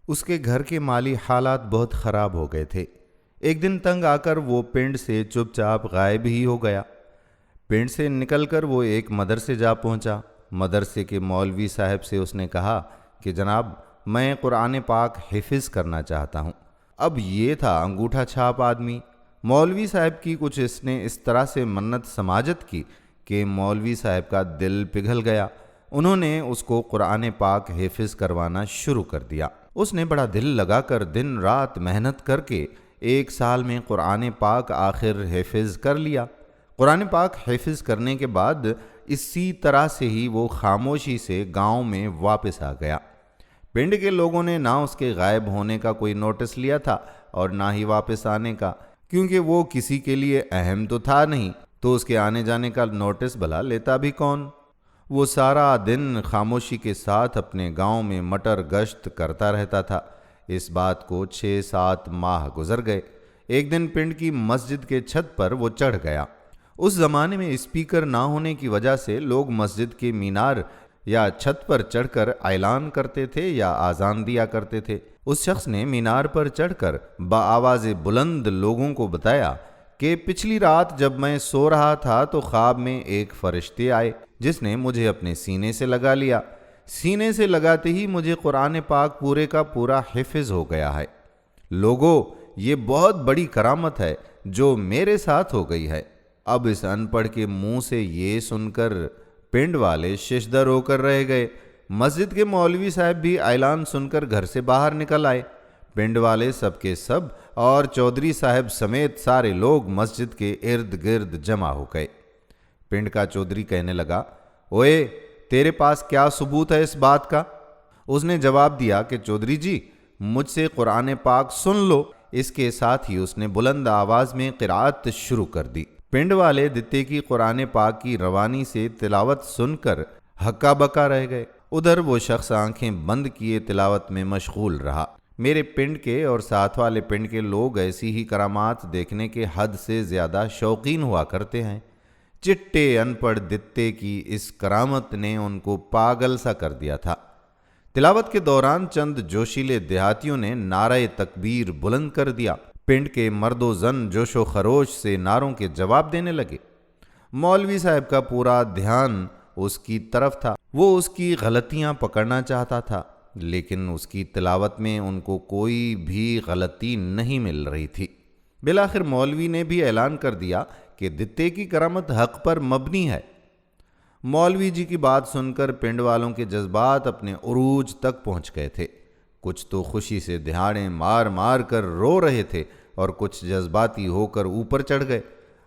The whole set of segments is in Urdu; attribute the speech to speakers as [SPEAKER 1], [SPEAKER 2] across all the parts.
[SPEAKER 1] اس کے گھر کے مالی حالات بہت خراب ہو گئے تھے۔ ایک دن تنگ آ کر وہ پنڈ سے چپ چاپ غائب ہی ہو گیا۔ پنڈ سے نکل کر وہ ایک مدرسے جا پہنچا۔ مدرسے کے مولوی صاحب سے اس نے کہا کہ جناب، میں قرآن پاک حفظ کرنا چاہتا ہوں۔ اب یہ تھا انگوٹھا چھاپ آدمی۔ مولوی صاحب کی کچھ اس نے اس طرح سے منت سماجت کی کہ مولوی صاحب کا دل پگھل گیا۔ انہوں نے اس کو قرآن پاک حفظ کروانا شروع کر دیا۔ اس نے بڑا دل لگا کر دن رات محنت کر کے 1 سال میں قرآن پاک آخر حفظ کر لیا۔ قرآن پاک حفظ کرنے کے بعد اسی طرح سے ہی وہ خاموشی سے گاؤں میں واپس آ گیا۔ پنڈ کے لوگوں نے نہ اس کے غائب ہونے کا کوئی نوٹس لیا تھا اور نہ ہی واپس آنے کا، کیونکہ وہ کسی کے لیے اہم تو تھا نہیں، تو اس کے آنے جانے کا نوٹس بھلا لیتا بھی کون۔ وہ سارا دن خاموشی کے ساتھ اپنے گاؤں میں مٹر گشت کرتا رہتا تھا۔ اس بات کو 6-7 ماہ گزر گئے۔ ایک دن پنڈ کی مسجد کے چھت پر وہ چڑھ گیا۔ اس زمانے میں اسپیکر نہ ہونے کی وجہ سے لوگ مسجد کے مینار یا چھت پر چڑھ کر اعلان کرتے تھے یا آذان دیا کرتے تھے۔ اس شخص نے مینار پر چڑھ کر بآواز بلند لوگوں کو بتایا کہ پچھلی رات جب میں سو رہا تھا تو خواب میں ایک فرشتے آئے جس نے مجھے اپنے سینے سے لگا لیا۔ سینے سے لگاتے ہی مجھے قرآن پاک پورے کا پورا حفظ ہو گیا ہے۔ لوگوں، یہ بہت بڑی کرامت ہے جو میرے ساتھ ہو گئی ہے۔ اب اس ان پڑھ کے منہ سے یہ سن کر پنڈ والے ششدر ہو کر رہ گئے۔ مسجد کے مولوی صاحب بھی اعلان سن کر گھر سے باہر نکل آئے۔ پنڈ والے سب کے سب اور چودھری صاحب سمیت سارے لوگ مسجد کے ارد گرد جمع ہو گئے۔ پنڈ کا چودھری کہنے لگا، اوئے، تیرے پاس کیا ثبوت ہے اس بات کا؟ اس نے جواب دیا کہ چودھری جی، مجھ سے قرآن پاک سن لو۔ اس کے ساتھ ہی اس نے بلند آواز میں قرأت شروع کر دی۔ پنڈ والے دتے کی قرآن پاک کی روانی سے تلاوت سن کر ہکا بکا رہ گئے۔ ادھر وہ شخص آنکھیں بند کیے تلاوت میں مشغول رہا۔ میرے پنڈ کے اور ساتھ والے پنڈ کے لوگ ایسی ہی کرامات دیکھنے کے حد سے زیادہ شوقین ہوا کرتے ہیں۔ چٹے ان پڑھ دتے کی اس کرامت نے ان کو پاگل سا کر دیا تھا۔ تلاوت کے دوران چند جوشیلے دیہاتیوں نے نعرہ تکبیر بلند کر دیا۔ پنڈ کے مرد و زن جوش و خروش سے نعروں کے جواب دینے لگے۔ مولوی صاحب کا پورا دھیان اس کی طرف تھا۔ وہ اس کی غلطیاں پکڑنا چاہتا تھا، لیکن اس کی تلاوت میں ان کو کوئی بھی غلطی نہیں مل رہی تھی۔ بالآخر مولوی نے بھی اعلان کر دیا کہ دتے کی کرامت حق پر مبنی ہے۔ مولوی جی کی بات سن کر پنڈ والوں کے جذبات اپنے عروج تک پہنچ گئے تھے۔ کچھ تو خوشی سے دہاڑیں مار مار کر رو رہے تھے اور کچھ جذباتی ہو کر اوپر چڑھ گئے۔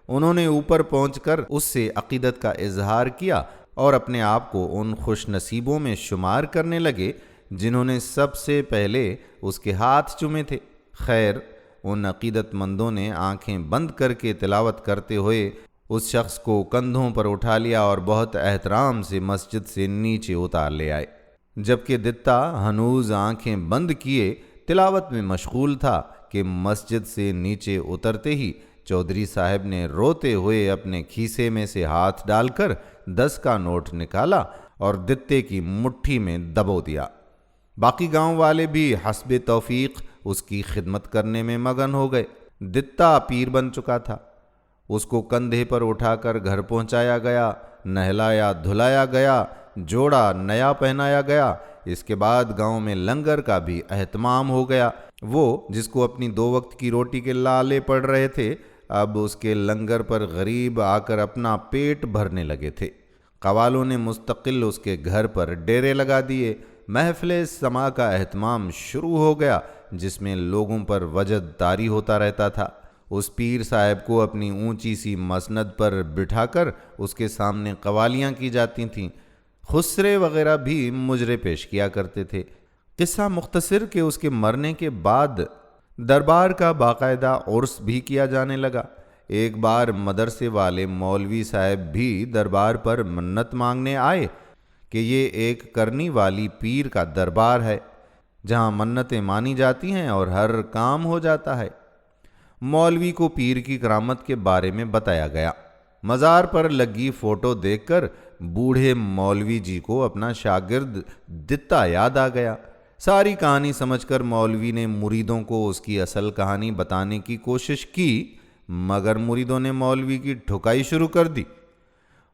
[SPEAKER 1] انہوں نے اوپر پہنچ کر اس سے عقیدت کا اظہار کیا اور اپنے آپ کو ان خوش نصیبوں میں شمار کرنے لگے جنہوں نے سب سے پہلے اس کے ہاتھ چومے تھے۔ خیر، ان عقیدت مندوں نے آنکھیں بند کر کے تلاوت کرتے ہوئے اس شخص کو کندھوں پر اٹھا لیا اور بہت احترام سے مسجد سے نیچے اتار لے آئے، جبکہ دتا ہنوز آنکھیں بند کیے تلاوت میں مشغول تھا کہ مسجد سے نیچے اترتے ہی چودھری صاحب نے روتے ہوئے اپنے کھیسے میں سے ہاتھ ڈال کر 10 کا نوٹ نکالا اور دتے کی مٹھی میں دبو دیا۔ باقی گاؤں والے بھی حسب توفیق اس کی خدمت کرنے میں مگن ہو گئے۔ دتا پیر بن چکا تھا۔ اس کو کندھے پر اٹھا کر گھر پہنچایا گیا، نہلایا دھلایا گیا، جوڑا نیا پہنایا گیا۔ اس کے بعد گاؤں میں لنگر کا بھی اہتمام ہو گیا۔ وہ جس کو اپنی 2 وقت کی روٹی کے لالے پڑ رہے تھے، اب اس کے لنگر پر غریب آ کر اپنا پیٹ بھرنے لگے تھے۔ قوالوں نے مستقل اس کے گھر پر ڈیرے لگا دیے۔ محفل سما کا اہتمام شروع ہو گیا جس میں لوگوں پر وجد طاری ہوتا رہتا تھا۔ اس پیر صاحب کو اپنی اونچی سی مسند پر بٹھا کر اس کے سامنے قوالیاں کی جاتی تھیں۔ خسرے وغیرہ بھی مجرے پیش کیا کرتے تھے۔ قصہ مختصر کہ اس کے مرنے کے بعد دربار کا باقاعدہ عرس بھی کیا جانے لگا۔ ایک بار مدرسے والے مولوی صاحب بھی دربار پر منت مانگنے آئے کہ یہ ایک کرنی والی پیر کا دربار ہے جہاں منتیں مانی جاتی ہیں اور ہر کام ہو جاتا ہے۔ مولوی کو پیر کی کرامت کے بارے میں بتایا گیا۔ مزار پر لگی فوٹو دیکھ کر بوڑھے مولوی جی کو اپنا شاگرد دتا یاد آ گیا۔ ساری کہانی سمجھ کر مولوی نے مریدوں کو اس کی اصل کہانی بتانے کی کوشش کی، مگر مریدوں نے مولوی کی ٹھکائی شروع کر دی۔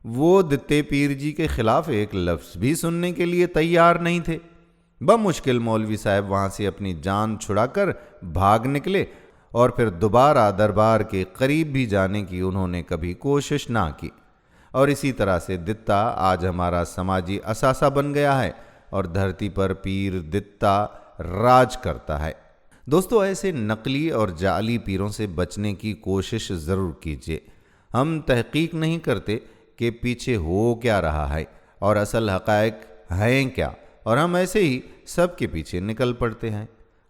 [SPEAKER 1] وہ دتے پیر جی کے خلاف ایک لفظ بھی سننے کے لیے تیار نہیں تھے۔ بمشکل مولوی صاحب وہاں سے اپنی جان چھڑا کر بھاگ نکلے، اور پھر دوبارہ دربار کے قریب بھی جانے کی انہوں نے کبھی کوشش نہ کی۔ اور اسی طرح سے دتا آج ہمارا سماجی اثاثہ بن گیا ہے اور دھرتی پر پیر دتا راج کرتا ہے۔ دوستو، ایسے نقلی اور جعلی پیروں سے بچنے کی کوشش ضرور کیجیے۔ ہم تحقیق نہیں کرتے کہ پیچھے ہو کیا رہا ہے اور اصل حقائق ہیں کیا، اور ہم ایسے ہی سب کے پیچھے نکل پڑتے ہیں۔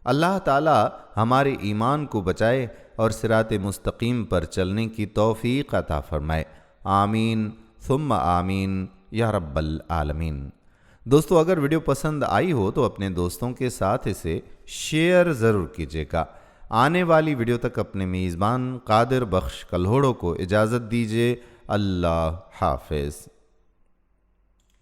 [SPEAKER 1] اللہ تعالی ہمارے ایمان کو بچائے اور صراط مستقیم پر چلنے کی توفیق عطا فرمائے۔ آمین ثم آمین یا رب العالمین۔ دوستو، اگر ویڈیو پسند آئی ہو تو اپنے دوستوں کے ساتھ اسے شیئر ضرور کیجیے گا۔ آنے والی ویڈیو تک اپنے میزبان قادر بخش کلہوڑو کو اجازت دیجیے۔ اللہ حافظ۔